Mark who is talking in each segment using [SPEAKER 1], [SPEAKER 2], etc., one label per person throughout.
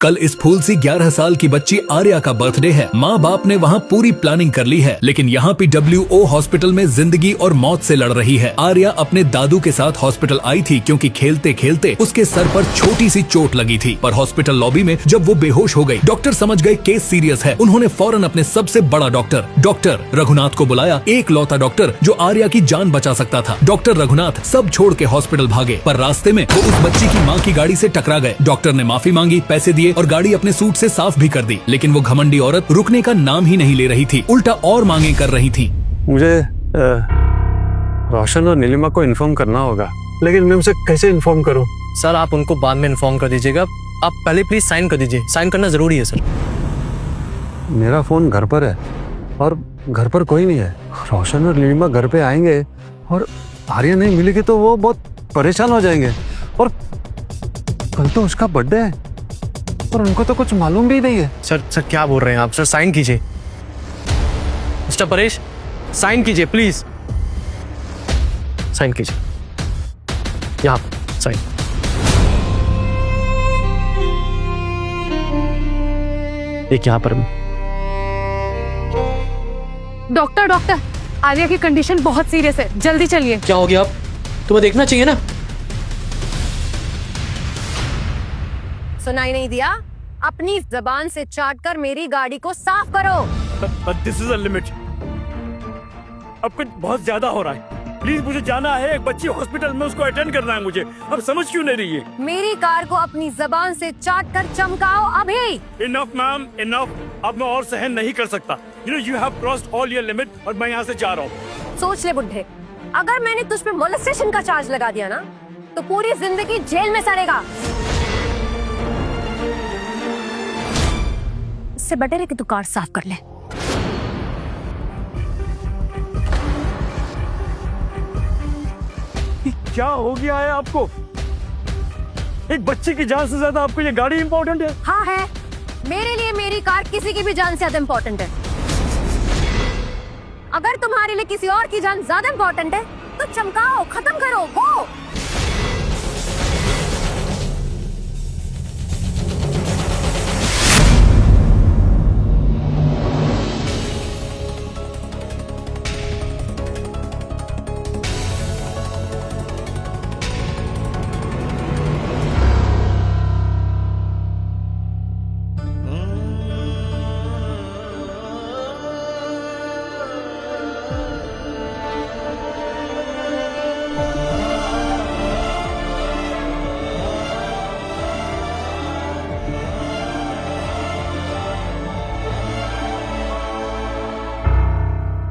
[SPEAKER 1] कल इस फूल सी 11 साल की बच्ची आर्या का बर्थडे है। माँ बाप ने वहाँ पूरी प्लानिंग कर ली है, लेकिन यहाँ PWO हॉस्पिटल में जिंदगी और मौत से लड़ रही है। आर्या अपने दादू के साथ हॉस्पिटल आई थी क्योंकि खेलते खेलते उसके सर पर छोटी सी चोट लगी थी। पर हॉस्पिटल लॉबी में जब वो बेहोश हो गई, डॉक्टर समझ गए केस सीरियस है। उन्होंने फौरन अपने सबसे बड़ा डॉक्टर रघुनाथ को बुलाया, एक लौता डॉक्टर जो आर्या की जान बचा सकता था। डॉक्टर रघुनाथ सब छोड़ के हॉस्पिटल भागे, पर रास्ते में वो उस बच्ची की माँ की गाड़ी से टकरा गए। डॉक्टर ने माफी मांगी, पैसे दिए और गाड़ी अपने सूट से साफ भी कर दी, लेकिन वो घमंडी औरत रुकने का नाम ही नहीं ले रही थी, उल्टा और मांगे कर रही थी।
[SPEAKER 2] मुझे रोशन और नीलिमा को इन्फॉर्म करना होगा, लेकिन मैं उनसे कैसे इन्फॉर्म करूं?
[SPEAKER 3] सर आप उनको बाद में इन्फॉर्म कर दीजिएगा, आप पहले प्लीज साइन कर दीजिए, साइन करना जरूरी है सर।
[SPEAKER 2] मेरा फोन घर पर है और घर पर कोई नहीं है। रोशन और नीलिमा घर पे आएंगे और आर्या नहीं मिलेगी तो वो बहुत परेशान हो जाएंगे, और कल तो उसका बर्थडे है और उनको तो कुछ मालूम भी नहीं है।
[SPEAKER 3] सर क्या बोल रहे हैं आप? सर साइन कीजिए। मिस्टर परेश साइन कीजिए प्लीज, साइन कीजिए यहाँ साइन। एक यहाँ पर।
[SPEAKER 4] डॉक्टर आर्या की कंडीशन बहुत सीरियस है, जल्दी चलिए।
[SPEAKER 3] क्या हो गया? आप तुम्हें देखना चाहिए ना।
[SPEAKER 5] सुनाई नहीं दिया? अपनी जबान से चाट कर मेरी गाड़ी को साफ करो।
[SPEAKER 6] But this is a limit. अब कुछ बहुत ज्यादा हो रहा है। प्लीज मुझे जाना है, एक बच्ची हॉस्पिटल में, उसको अटेंड करना है मुझे। अब समझ क्यों नहीं रही है?
[SPEAKER 5] मेरी कार को अपनी जबान से चाट कर चमकाओ अभी।
[SPEAKER 6] Enough ma'am, enough. अब मैं और सहन नहीं कर सकता। You have crossed all your limit और मैं यहाँ से जा रहा हूँ।
[SPEAKER 5] सोच ले बुड्ढे, अगर मैंने तुझ पे मोलेस्टेशन का चार्ज लगा दिया ना, तो पूरी जिंदगी जेल में सड़ेगा। इससे बेटर है कि तू कार साफ कर ले।
[SPEAKER 6] क्या हो गया है आपको? एक बच्चे की जान से ज्यादा आपको ये गाड़ी इंपॉर्टेंट है?
[SPEAKER 5] हाँ है, मेरे लिए मेरी कार किसी की भी जान से ज्यादा इम्पोर्टेंट है। अगर तुम्हारे लिए किसी और की जान ज्यादा इम्पोर्टेंट है तो चमकाओ, खत्म करो, गो।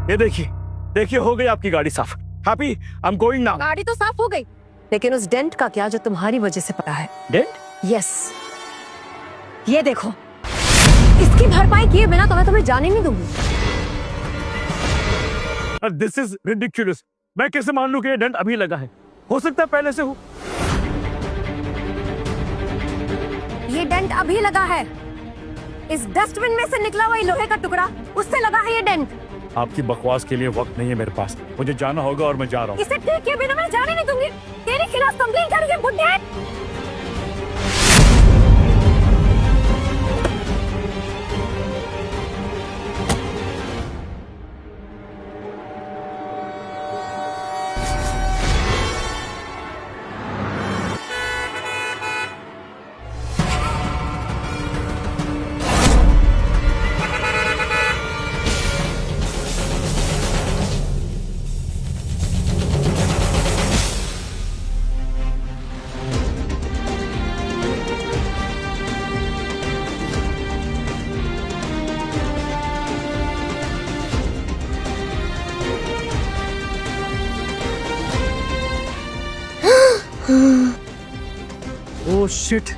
[SPEAKER 6] ये देखिए हो गई आपकी गाड़ी साफ। Happy, I am going now.
[SPEAKER 5] गाड़ी तो साफ हो गई, लेकिन उस डेंट का क्या जो तुम्हारी वजह से पड़ा है?
[SPEAKER 6] डेंट?
[SPEAKER 5] यस, ये देखो, इसकी भरपाई किए बिना तो मैं तुम्हें जाने नहीं दूंगी।
[SPEAKER 6] This is ridiculous. मैं कैसे मान लूं कि ये डेंट अभी लगा है? हो सकता है पहले से हो।
[SPEAKER 5] ये डेंट अभी लगा है, इस डस्टबिन में से निकला हुआ लोहे का टुकड़ा, उससे लगा है ये डेंट।
[SPEAKER 6] आपकी बकवास के लिए वक्त नहीं है मेरे पास, मुझे जाना होगा और मैं जा रहा हूँ।
[SPEAKER 5] इसे ठीक किए बिना मैं जाने नहीं दूंगी। तेरे खिलाफ कंप्लेंट करूंगी बुड्ढे।
[SPEAKER 3] ओह शिट,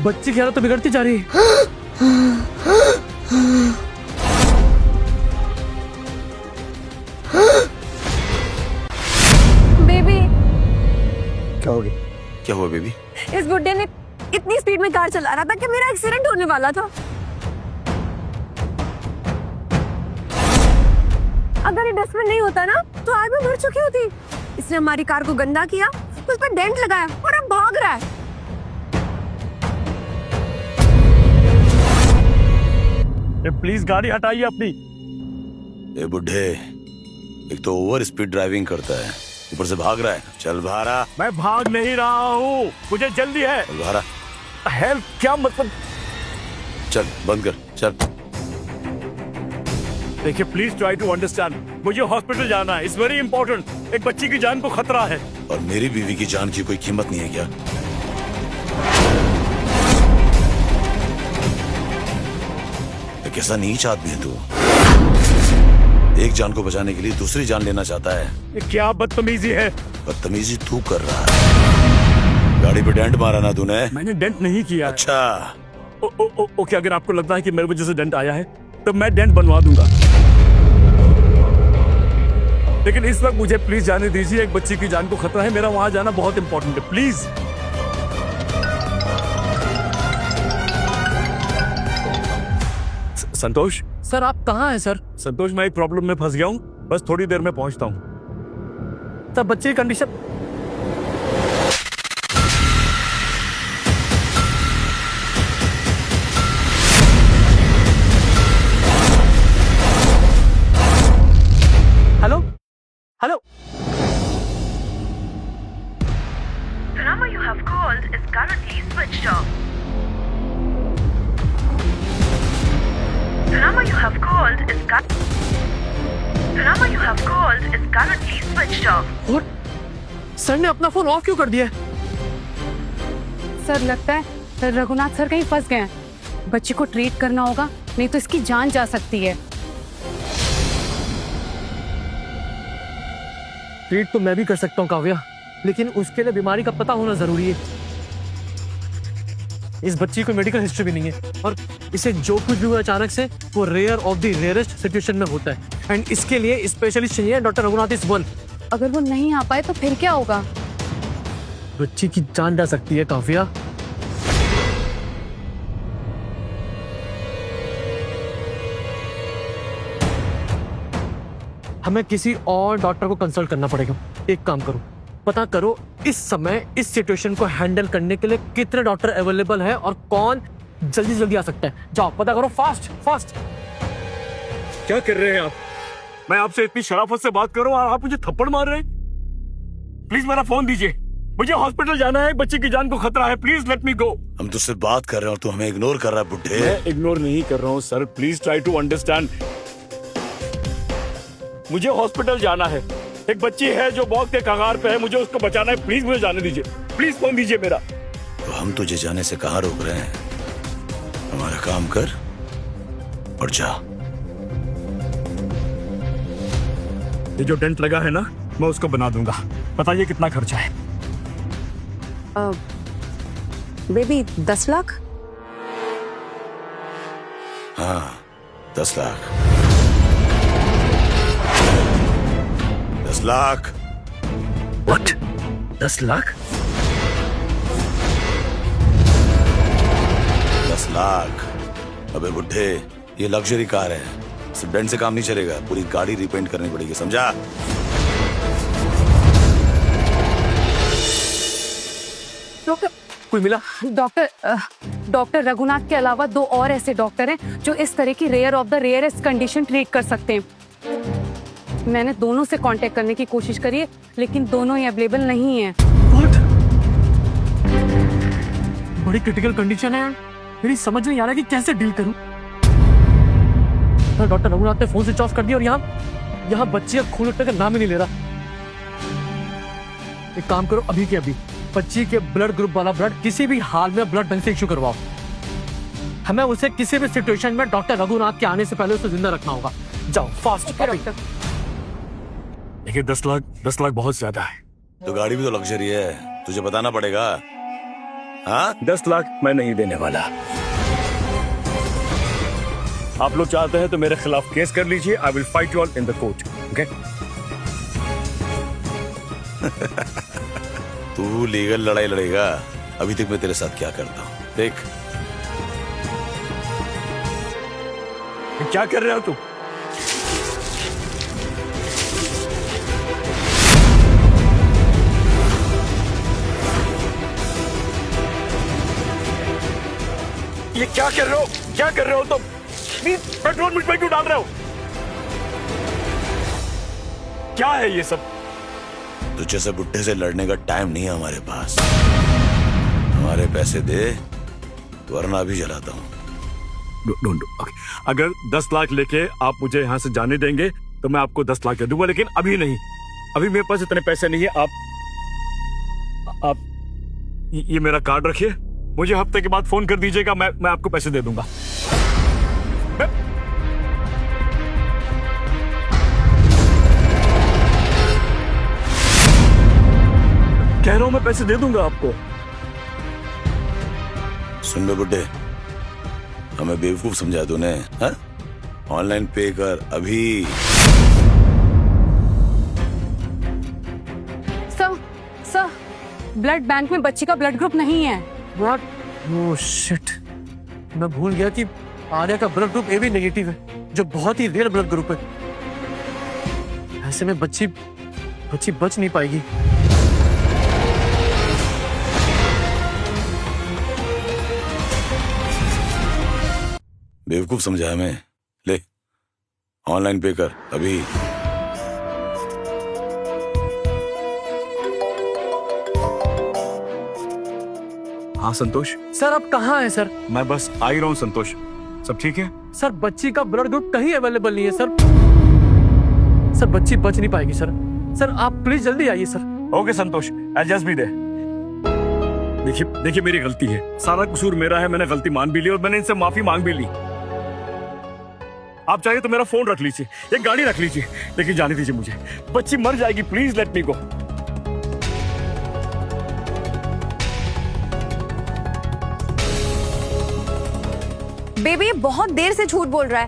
[SPEAKER 3] बच्ची की हालत तो बिगड़ती जा रही है।
[SPEAKER 5] बेबी,
[SPEAKER 2] क्या हो गया?
[SPEAKER 7] क्या हुआ बेबी?
[SPEAKER 5] इस बुड्ढे ने इतनी स्पीड में कार चला रहा था कि मेरा एक्सीडेंट होने वाला था। अगर ये डस्टबिन नहीं होता ना तो आज मैं मर चुकी होती। इसने हमारी कार को गंदा किया, उस पर डेंट लगाया और अब भाग रहा है।
[SPEAKER 6] प्लीज गाड़ी हटाइए अपनी।
[SPEAKER 7] ए बुढ़े, एक तो ओवर स्पीड ड्राइविंग करता है, ऊपर से भाग रहा है। चल भारा।
[SPEAKER 6] मैं भाग नहीं रहा हूँ, मुझे जल्दी है।
[SPEAKER 7] चल भारा।
[SPEAKER 6] हेल्प क्या मतलब?
[SPEAKER 7] चल बंद कर, चल।
[SPEAKER 6] देखिए प्लीज ट्राई टू अंडरस्टैंड, मुझे हॉस्पिटल जाना है, इट्स वेरी इंपॉर्टेंट। एक बच्ची की जान को खतरा है।
[SPEAKER 7] और मेरी बीवी की जान की कोई कीमत नहीं है क्या? एक ऐसा नीच आदमी है तू, एक जान को बचाने के लिए दूसरी जान लेना चाहता है।
[SPEAKER 6] ये क्या बदतमीजी है?
[SPEAKER 7] बदतमीजी तू कर रहा है। गाड़ी पे डेंट मारा ना तूने?
[SPEAKER 6] मैंने डेंट नहीं किया।
[SPEAKER 7] अच्छा।
[SPEAKER 6] ओके, अगर आपको लगता है कि मेरी वजह से डेंट आया है तो मैं डेंट बनवा दूंगा, लेकिन इस वक्त मुझे प्लीज जाने दीजिए। एक बच्ची की जान को खतरा है, मेरा वहां जाना बहुत इंपॉर्टेंट है, प्लीज। संतोष
[SPEAKER 3] सर आप कहाँ हैं सर?
[SPEAKER 6] संतोष, मैं एक प्रॉब्लम में फंस गया हूँ, बस थोड़ी देर में पहुंचता हूँ।
[SPEAKER 3] सर बच्चे की condition. Hello hello.
[SPEAKER 8] The number you have called is currently switched off. The number you have called is currently switched off.
[SPEAKER 3] और सर ने अपना फोन ऑफ क्यों कर दिया?
[SPEAKER 4] सर लगता है रघुनाथ सर कहीं फंस गए हैं। बच्ची को ट्रीट करना होगा, नहीं तो इसकी जान जा सकती है।
[SPEAKER 3] ट्रीट तो मैं भी कर सकता हूँ काव्या, लेकिन उसके लिए बीमारी का पता होना जरूरी है। इस बच्ची को मेडिकल हिस्ट्री भी नहीं है, और इसे जो कुछ भी हुआ अचानक से वो rare of the rarest situation में होता है, एंड इसके लिए स्पेशलिस्ट चाहिए। Doctor Raghunath is one.
[SPEAKER 4] अगर वो नहीं आ पाए तो फिर क्या होगा?
[SPEAKER 3] बच्ची की जान जा सकती है काव्या। हमें किसी और डॉक्टर को कंसल्ट करना पड़ेगा। एक काम करो, पता करो इस समय इस सिचुएशन को हैंडल करने के लिए कितने डॉक्टर अवेलेबल है और कौन जल्दी जल्दी आ सकता है। जाओ पता करो, फास्ट फास्ट।
[SPEAKER 6] क्या कर रहे हैं आप? मैं आपसे इतनी शराफत से बात कर रहा हूँ और आप मुझे थप्पड़ मार रहे हैं। प्लीज मेरा फोन दीजिए, मुझे हॉस्पिटल जाना है, बच्चे की जान को खतरा है, प्लीज लेट मी गो।
[SPEAKER 7] हम तुझसे बात कर रहे हैं और तू हमें इग्नोर कर रहा है बुढ़े।
[SPEAKER 6] मैं इग्नोर नहीं कर रहा हूँ sir, please try to understand. मुझे हॉस्पिटल जाना है, एक बच्ची है जो मौत के कगार पे है, मुझे उसको बचाना है, प्लीज मुझे जाने दीजिए, प्लीज फोन दीजिए मेरा।
[SPEAKER 7] तो हम तुझे जाने से कहाँ रोक रहे हैं? हमारा काम कर और जा।
[SPEAKER 6] ये जो डेंट लगा है ना, मैं उसको बना दूंगा। बताइए कितना खर्चा है?
[SPEAKER 5] बेबी 10 लाख।
[SPEAKER 7] हाँ 10 लाख। 10 लाख।
[SPEAKER 1] व्हाट? 10 लाख?
[SPEAKER 7] 10 लाख। अबे बुढ़े, ये लग्जरी कार है, सिर्फ डेंट से काम नहीं चलेगा, पूरी गाड़ी रिपेंट करनी पड़ेगी, समझा?
[SPEAKER 4] डॉक्टर
[SPEAKER 3] कोई मिला?
[SPEAKER 4] डॉक्टर रघुनाथ के अलावा 2 और ऐसे डॉक्टर हैं जो इस तरह की rare of the rarest condition treat कर सकते हैं। मैंने दोनों से कांटेक्ट करने की कोशिश करी है, लेकिन दोनों ही अवेलेबल नहीं हैं।
[SPEAKER 3] What? बड़ी क्रिटिकल कंडीशन है यार, मेरी समझ नहीं आ रहा कि कैसे डील करूं। डॉक्टर रघुनाथ ने फोन स्विच ऑफ कर दिया और यहाँ बच्ची का खून उठने का नाम ही नहीं ले रहा। एक काम करो, अभी के अभी बच्ची के ब्लड ग्रुप वाला ब्लड किसी भी हाल में ब्लड बैंक से इश्यू करवाओ। हमें उसे किसी भी सिचुएशन में डॉक्टर रघुनाथ के आने से पहले उसे जिंदा रखना होगा। जाओ फास्ट।
[SPEAKER 6] देखिए 10 लाख बहुत ज्यादा है।
[SPEAKER 7] तो गाड़ी भी तो लग्जरी है, तुझे बताना पड़ेगा। हाँ
[SPEAKER 6] 10 लाख मैं नहीं देने वाला। आप लोग चाहते हैं तो मेरे खिलाफ केस कर लीजिए, I will fight you all in the court. Okay?
[SPEAKER 7] तू लीगल लड़ाई लड़ेगा, अभी तक मैं तेरे साथ क्या करता हूँ देख।
[SPEAKER 6] क्या कर रहे हो तुम? ये क्या कर रहे हो? क्या कर रहे हो तुम? प्लीज पेट्रोल मुझ पे क्यों डाल रहे हो? क्या है ये सब?
[SPEAKER 7] तुझ जैसे बुढ़े से लड़ने का टाइम नहीं है हमारे पास। हमारे पैसे दे वरना अभी जलाता हूँ।
[SPEAKER 6] अगर 10 लाख लेके आप मुझे यहाँ से जाने देंगे तो मैं आपको 10 लाख दे दूंगा, लेकिन अभी नहीं। अभी मेरे पास इतने पैसे नहीं है। आप ये मेरा कार्ड रखिए, मुझे हफ्ते के बाद फोन कर दीजिएगा, मैं आपको पैसे दे दूंगा। कह रहा हूं मैं पैसे दे दूंगा आपको।
[SPEAKER 7] सुन बे बुड्ढे, हमें बेवकूफ समझा तूने? ऑनलाइन पे कर अभी।
[SPEAKER 4] सर ब्लड बैंक में बच्ची का ब्लड ग्रुप नहीं है।
[SPEAKER 3] व्हाट? ओह शिट, मैं भूल गया कि आर्या का ब्लड ग्रुप AB नेगेटिव है, जो बहुत ही रेयर ब्लड ग्रुप है। ऐसे में बच्ची बच नहीं पाएगी।
[SPEAKER 7] बेवकूफ समझा हमें। ले ऑनलाइन पे कर अभी।
[SPEAKER 6] हाँ संतोष,
[SPEAKER 3] सर आप कहाँ हैं सर?
[SPEAKER 6] मैं बस आ ही रहा हूँ संतोष। सब ठीक है?
[SPEAKER 3] सर बच्ची का ब्लड ग्रुप कहीं अवेलेबल नहीं है सर। सर बच्ची बच नहीं पाएगी सर। सर आप प्लीज जल्दी आइए sir.
[SPEAKER 6] Okay Santosh, I just be there. देखिए मेरी गलती है, सारा कसूर मेरा है। मैंने गलती मान भी ली और मैंने इनसे माफी मांग भी ली। आप चाहिए तो मेरा फोन रख लीजिए, एक गाड़ी रख लीजिए, लेकिन जाने दीजिए मुझे। बच्ची मर जाएगी, please let me go.
[SPEAKER 5] Baby बहुत देर से झूठ बोल रहा है।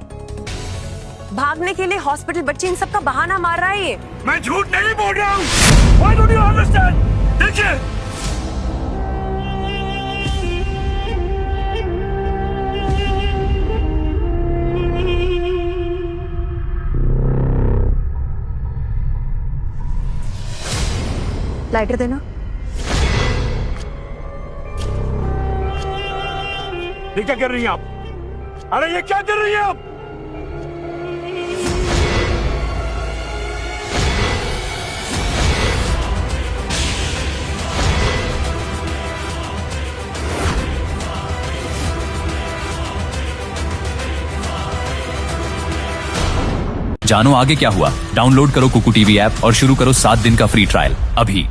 [SPEAKER 5] भागने के लिए हॉस्पिटल बच्ची इन सब का बहाना मार रहा है ये।
[SPEAKER 6] मैं झूठ नहीं बोल रहा हूँ। Why don't you understand? देखिए
[SPEAKER 5] लाइटर देना।
[SPEAKER 6] ये क्या कर रही हैं आप? अरे ये क्या कर रही हैं आप?
[SPEAKER 9] जानो आगे क्या हुआ? डाउनलोड करो कुकू टीवी ऐप और शुरू करो 7 दिन का फ्री ट्रायल अभी।